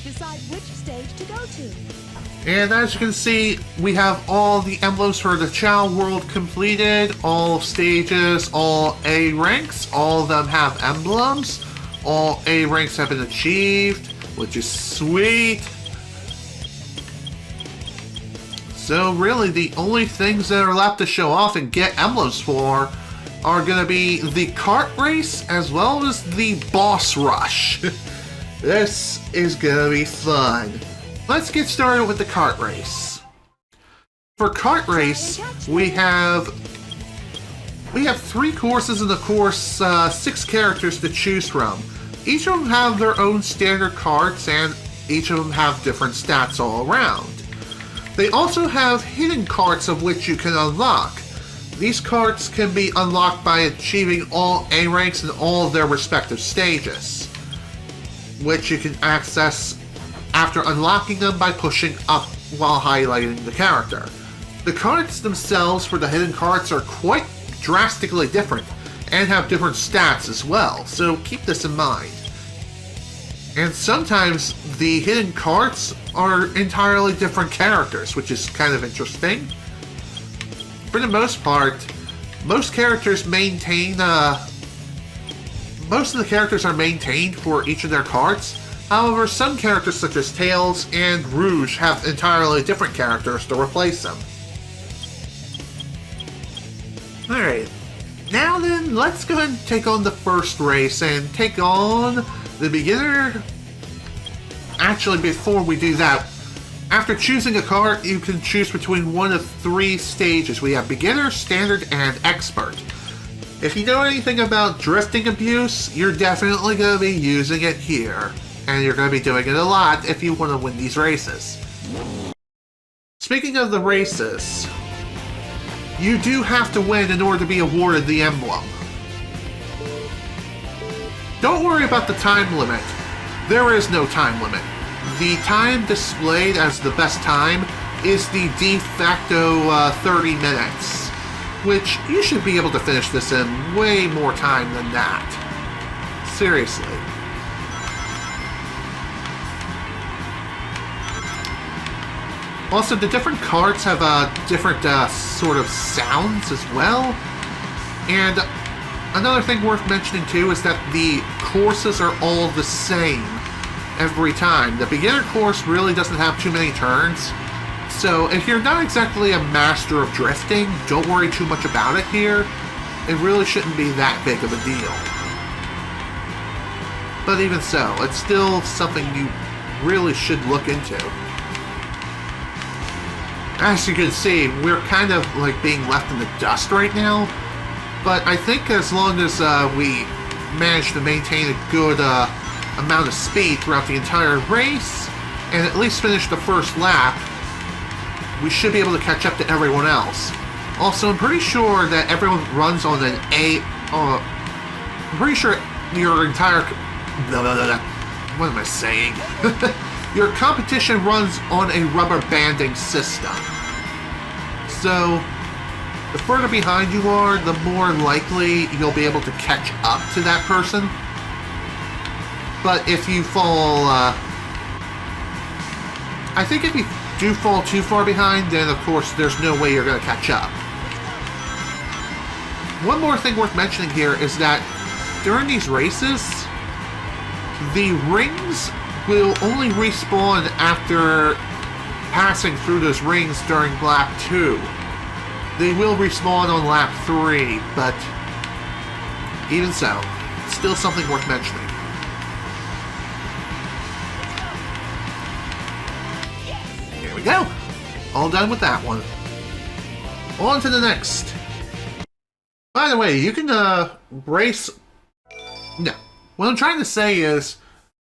decide which stage to go to. And as you can see, we have all the emblems for the Chao world completed, all stages, all A ranks, all of them have emblems, all A ranks have been achieved, which is sweet. So really, the only things that are left to show off and get emblems for are going to be the kart race as well as the boss rush. This is going to be fun. Let's get started with the kart race. For kart race, we have 3 courses in the course, 6 characters to choose from. Each of them have their own standard karts and each of them have different stats all around. They also have hidden karts of which you can unlock. These karts can be unlocked by achieving all A ranks in all of their respective stages, which you can access after unlocking them by pushing up while highlighting the character. The karts themselves for the hidden karts are quite drastically different and have different stats as well, so keep this in mind. And sometimes the hidden karts are entirely different characters, which is kind of interesting. For the most part, most characters maintain, most of the characters are maintained for each of their karts. However, some characters such as Tails and Rouge have entirely different characters to replace them. Alright, now then, let's go ahead and take on the first race and take on the beginner. Actually, before we do that, after choosing a kart, you can choose between one of 3 stages. We have beginner, standard, and expert. If you know anything about drifting abuse, you're definitely going to be using it here. And you're going to be doing it a lot if you want to win these races. Speaking of the races, you do have to win in order to be awarded the emblem. Don't worry about the time limit. There is no time limit. The time displayed as the best time is the de facto 30 minutes, which you should be able to finish this in way more time than that. Seriously. Also, the different karts have different sort of sounds as well. And another thing worth mentioning too is that the courses are all the same every time. The beginner course really doesn't have too many turns. So if you're not exactly a master of drifting, don't worry too much about it here. It really shouldn't be that big of a deal. But even so, it's still something you really should look into. As you can see, we're kind of like being left in the dust right now, but I think as long as we manage to maintain a good amount of speed throughout the entire race, and at least finish the first lap, we should be able to catch up to everyone else. Also, I'm pretty sure that everyone runs on an I'm pretty sure your entire... What am I saying? Your competition runs on a rubber banding system. So, the further behind you are, the more likely you'll be able to catch up to that person. But if you fall, I think if you do fall too far behind, then of course there's no way you're going to catch up. One more thing worth mentioning here is that during these races, the rings will only respawn after passing through those rings during lap 2. They will respawn on lap 3, but even so, still something worth mentioning. Here we go. All done with that one. On to the next. By the way, you can race... No. What I'm trying to say is,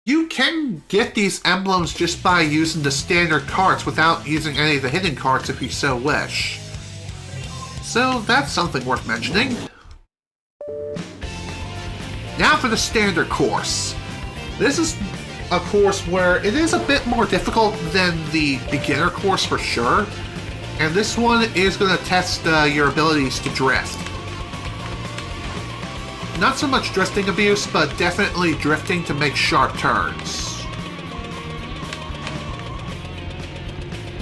you can get these emblems just by using the standard karts without using any of the hidden karts if you so wish. So that's something worth mentioning. Now for the standard course. This is a course where it is a bit more difficult than the beginner course for sure. And this one is going to test your abilities to drift. Not so much drifting abuse, but definitely drifting to make sharp turns.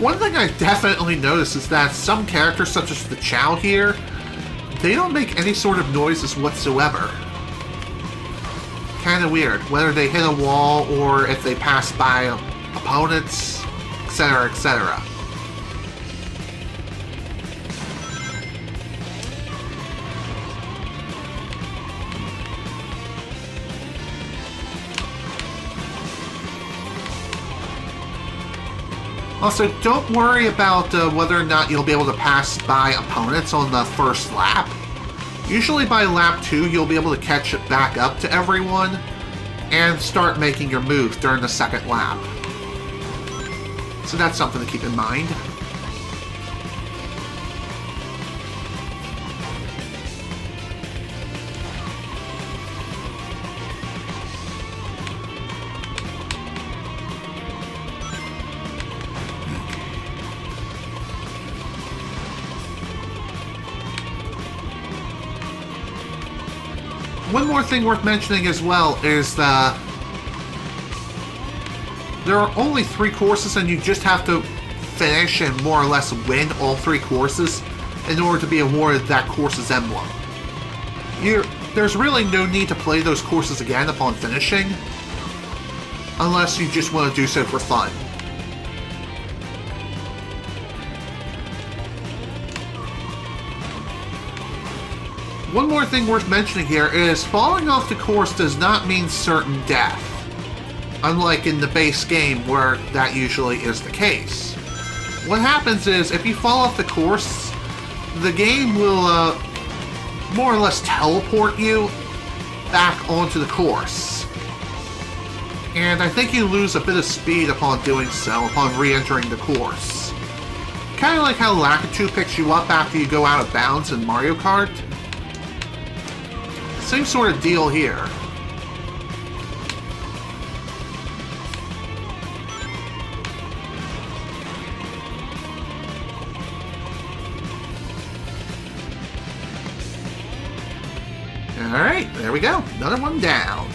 One thing I definitely noticed is that some characters, such as the Chao here, they don't make any sort of noises whatsoever. Kinda weird, whether they hit a wall or if they pass by opponents, etc., etc. Also, don't worry about whether or not you'll be able to pass by opponents on the first lap. Usually by lap 2, you'll be able to catch it back up to everyone and start making your move during the second lap. So that's something to keep in mind. One more thing worth mentioning as well is that there are only 3 courses and you just have to finish and more or less win all 3 courses in order to be awarded that course's emblem. There's really no need to play those courses again upon finishing, unless you just want to do so for fun. One more thing worth mentioning here is falling off the course does not mean certain death, unlike in the base game where that usually is the case. What happens is if you fall off the course, the game will more or less teleport you back onto the course. And I think you lose a bit of speed upon doing so, upon re-entering the course. Kind of like how Lakitu picks you up after you go out of bounds in Mario Kart. Same sort of deal here. Alright, there we go. Another one down.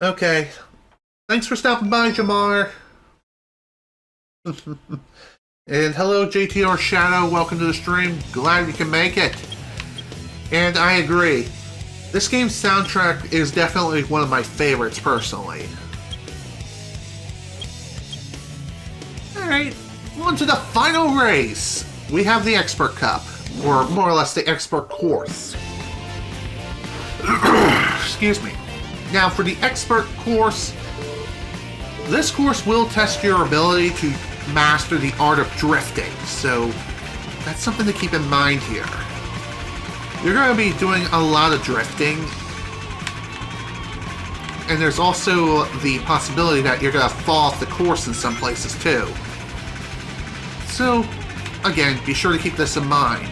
Okay. Thanks for stopping by, Jamar. And hello, JTR Shadow. Welcome to the stream. Glad you can make it. And I agree. This game's soundtrack is definitely one of my favorites, personally. Alright, on to the final race. We have the Expert Cup, or more or less the Expert Course. Excuse me. Now, for the Expert Course, this course will test your ability to master the art of drifting, so that's something to keep in mind here. You're going to be doing a lot of drifting, and there's also the possibility that you're going to fall off the course in some places too. So, again, be sure to keep this in mind.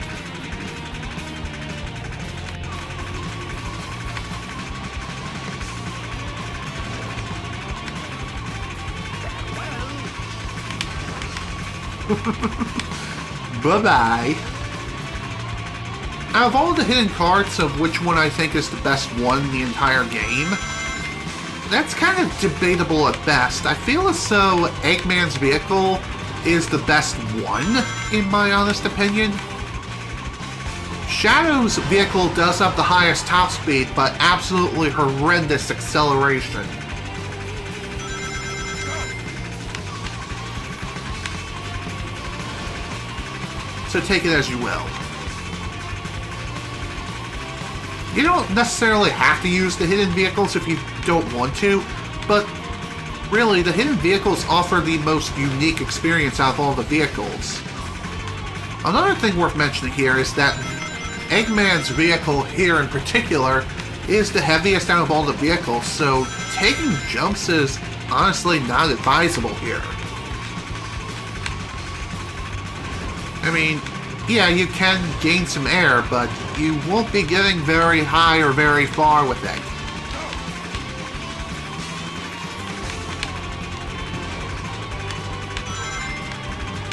Bye-bye. Out of all the hidden carts, of which one I think is the best one in the entire game, that's kind of debatable at best. I feel as though Eggman's vehicle is the best one, in my honest opinion. Shadow's vehicle does have the highest top speed, but absolutely horrendous acceleration. So take it as you will. You don't necessarily have to use the hidden vehicles if you don't want to, but really, the hidden vehicles offer the most unique experience out of all the vehicles. Another thing worth mentioning here is that Eggman's vehicle here in particular is the heaviest out of all the vehicles, so taking jumps is honestly not advisable here. I mean, yeah, you can gain some air, but you won't be getting very high or very far with it.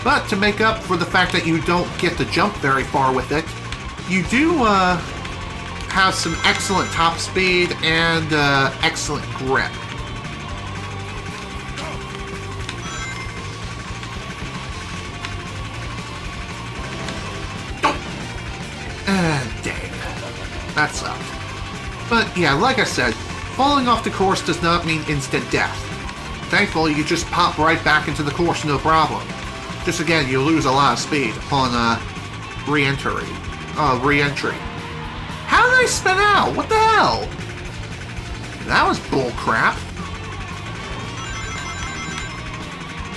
But to make up for the fact that you don't get to jump very far with it, you do have some excellent top speed and excellent grip. That sucked. But yeah, like I said, falling off the course does not mean instant death. Thankfully, you just pop right back into the course, no problem. Just again, you lose a lot of speed upon re-entry. How did I spin out? What the hell? That was bullcrap.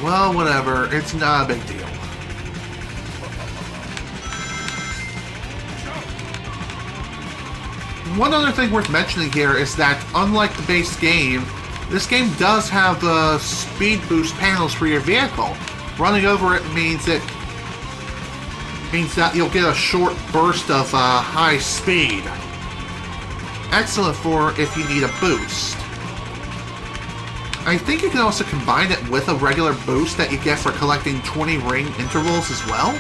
Well, whatever. It's not a big deal. One other thing worth mentioning here is that, unlike the base game, this game does have speed boost panels for your vehicle. Running over it means that you'll get a short burst of high speed. Excellent for if you need a boost. I think you can also combine it with a regular boost that you get for collecting 20 ring intervals as well.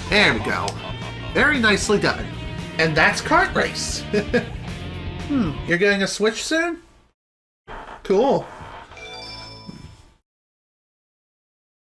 There we go. Very nicely done. And that's Kart Race. You're getting a Switch soon? Cool.